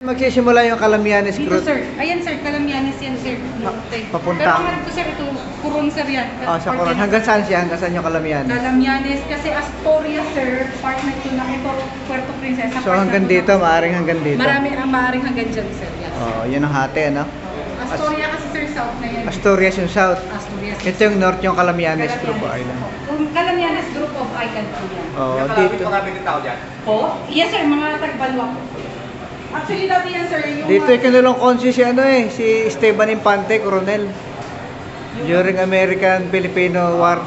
Magsisimula yung Calamianes Dito Cruise. sir, ayan sir, Calamianes yan sir. Papunta. Pero pangarap ko sir, ito, Coron sir yan. Sa Coron. Hanggang saan siya? Hanggang saan yung Calamianes? Calamianes, kasi Astoria sir, part na ito na ito, Puerto Princesa. So hanggang dito, maaring hanggang dito? Marami ang maaring hanggang dyan sir, yes. Yun ang hati, ano? Astoria kasi sir, south na yan. Asturias yung south. Asturias. Ito yung north yung Calamianes Group of Island. Calamianes Group of Island po yan. Dito. Marami din tao dyan? Po? Yes sir, mga tagbalwa po. Actually dati yan sir, yung... Dito yung kinulong konsi si si Esteban Infante, Coronel. During American-Filipino War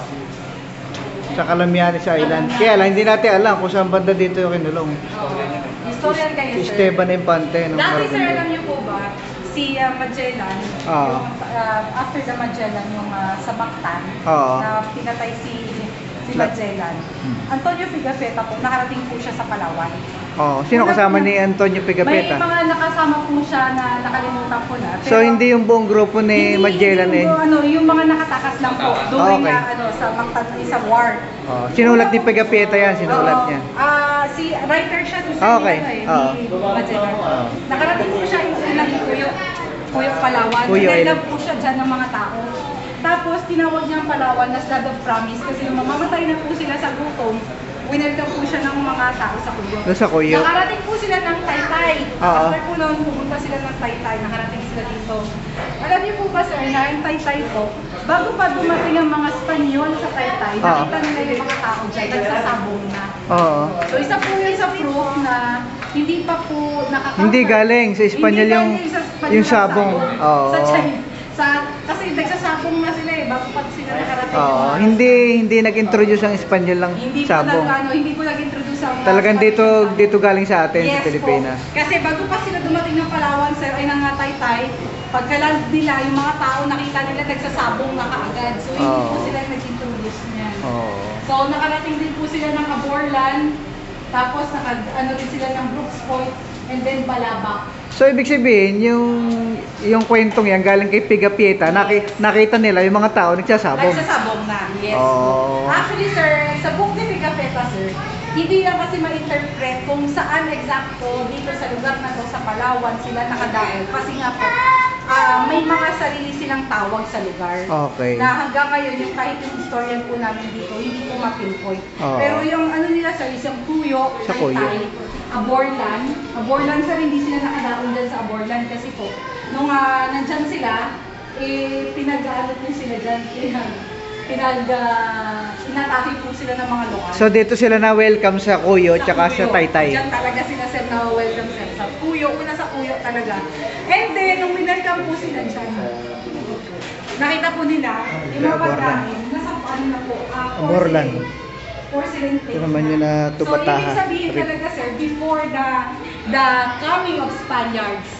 sa Calamianes Island. Kaya lang, hindi natin alam kung saan banda dito yung kinulong. Historian kayo sir. Esteban Infante. Dati sir, alam niyo po ba, si Magellan, yung, after the Magellan, yung sa Mactan, na pinatay si Magellan. Antonio Pigafetta po, nakarating po siya sa Palawan. Sino kasama ni Antonio Pigafetta? May mga nakasama po siya na nakalimutan ko na. Pero so hindi yung buong grupo ni Magellan yung mga nakatakas lang po during sa Mactan, sa war. Sinulat ni Pigafetta yan, sinulat niya. Si writer siya doon sa ni Magellan. Nakarating po siya yung unang Puyo Palawan. Pinailan po siya dyan ng mga tao. Tapos tinawag niya ang Palawan na Land of Promise kasi nung mamamatay na po sila sa gutom, winelcome po siya ng mga tao sa Cuyo. Sa Cuyo. Nakarating po sila ng Taytay. After po noon, pumunta sila ng Taytay, nakarating sila dito. Alam niyo po ba sir, na yung Taytay po, bago pa dumating ang mga Espanyol sa Taytay, nakita nila yung mga tao dyan, nagsasabong na. So isa po yun sa proof na hindi pa po nakakapag... Hindi galing sa Espanyol yung sabong. Sa China. Kasi nagsasabong na sila bago pa sila nakarating. Hindi nag-introduce ang Espanyol lang sabong. Hindi po nag-introduce ang talagang dito galing sa atin, sa Pilipinas. Po. Kasi bago pa sila dumating ng Palawan, sir, ay nangatay-tay, pagka-land nila, yung mga tao nakita nila nagsasabong na kaagad. So hindi po sila nag-introduce niyan. So nakarating din po sila ng Aborlan, tapos rin sila ng Brooks Point, and then Balabac. So ibig sabihin, yung kwentong yan galing kay Pigafetta, nakita nila yung mga tao nagsasabong. Nagsasabong na, yes. Actually sir, sa book ni Pigafetta sir, hindi lang kasi ma-interpret kung saan eksakto dito sa lugar na to sa Palawan sila nakadayo. Kasi nga po, may mga sarili silang tawag sa lugar. Na hanggang ngayon, yung kahit yung historian po namin dito, hindi po ma-pinpoint. Pero yung ano nila sir, isang Cuyo, Taytay, Aborlan sir, hindi sila nakadaon dyan sa Aborlan kasi po, nung nandyan sila, pinag-ano po sila dyan, inatake po sila ng mga lokal. So dito sila na welcome sa Cuyo tsaka sa Taytay. Diyan talaga sila sir na welcome sir sa Cuyo, una sa Cuyo talaga. And then, nung winelcome po sila dyan, nakita po nila, yung mga pagkain, nasa paano na po, Aborlan. Porcelain plate. Ito naman yun na tubataha. So, ibig sabihin talaga sir, before the coming of Spaniards,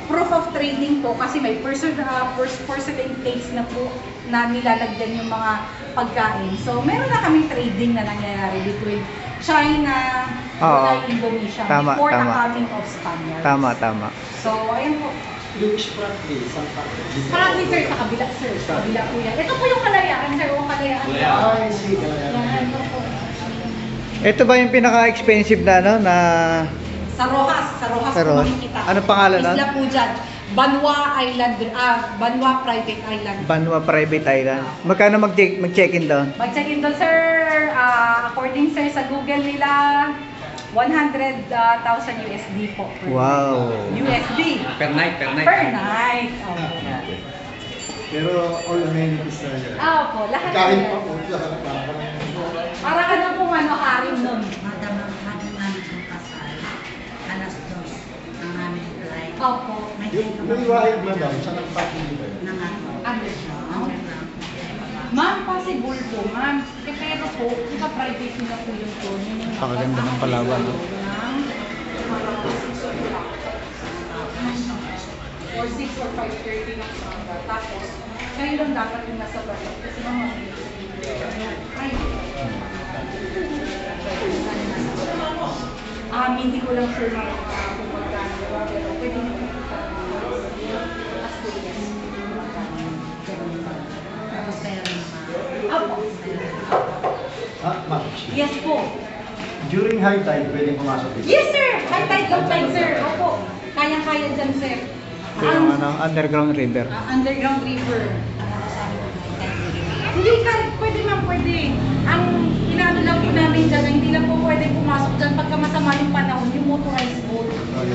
proof of trading po kasi may porcelain plates na po na nilalagyan yung mga pagkain. So, meron na kaming trading na nangyayari between China and Indonesia before the coming of Spaniards. Tama. So, ayun po. Yung Spratly, saan pa? Spratly sir, sa kabila sir. Sa kabila po yan. Ito po yung Kalayaan sir, o Kalayaan. Ito ba yung pinaka-expensive na Sa Rojas po makikita. Ano pangalan nun? Isla po dyan. Banwa Island, Banwa Private Island. Banwa Private Island. Magkano mag-check-in doon? Mag-check-in doon sir, according sir sa Google nila, 100,000 USD po. Wow. USD. Per night. Per night. Pero all amenities na yan. Po, lahat. Kain pa po, lahat Para ka na pong harim nun. Madam namin ang kasal, alas 2 ang aming flight. Opo. Yung wild madam, saan ang packing nito? Ma'am, possible po, ma'am. Pero po, private nila po yung tour. Pakaganda ng Palawan. Or 6 or 5:30 ng umaga. Tapos, kayo lang dapat yung nasa bata. Kasi mga hindi ko lang sure kung magkano. Pero pwede nyo Yes po. During high tide, pwede pumasok dito? Yes sir! High tide, low tide sir. Opo. Kaya-kaya dyan, sir. Ito yung ano, underground river. Underground river. Hindi ka, pwede ma'am, pwede. Ang inaano lang po namin dyan, na hindi lang po pwede pumasok dyan pagka masama yung panahon, yung motorized boat.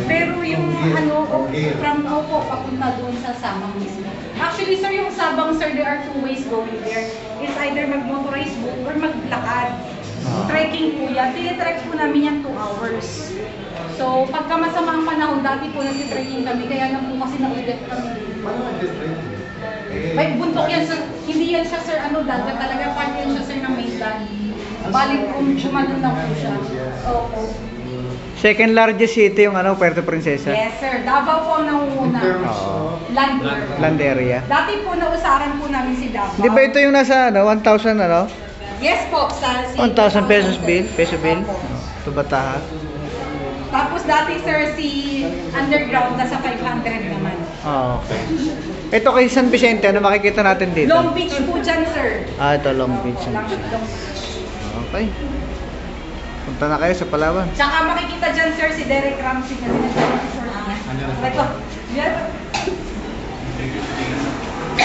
Pero yung ano, from Opo, papunta doon sa Sabang mismo. Actually, sir, yung Sabang, sir, there are two ways going there. It's either mag-motorized boat or maglakad. Trekking po yan. Tine-trek po namin yan 2 hours. So, pagka masama ang panahon, dati po nag-trekking kami, kaya lang po kasi naulit kami. Paano nag-trekking? May bundok yan, sir. Hindi yan siya, sir, ano, dagat talaga. Part yan siya, sir, ng mainland. Balik kung kumanon na po siya. Opo. Second largest city yung ano, Puerto Princesa. Yes, sir. Davao po ang In nangunguna. terms Oo. of... Land. Land area. Dati po, nausaran po namin si Davao. Di ba ito yung nasa ano, 1,000 ano? Yes po, sa 1,000 pesos bill, peso bill. Opo. Ito Bataha. Tapos dati, sir, si underground nasa 500 naman. Ah, okay. Ito kay San Vicente, ano makikita natin dito? Long Beach po dyan, sir. Ah, ito Long Beach. Long Beach. Okay. Punta na kayo sa Palawan. Tsaka makikita dyan, sir, si Derek Ramsey na dinagdagan sa short niya. Ito. Yan.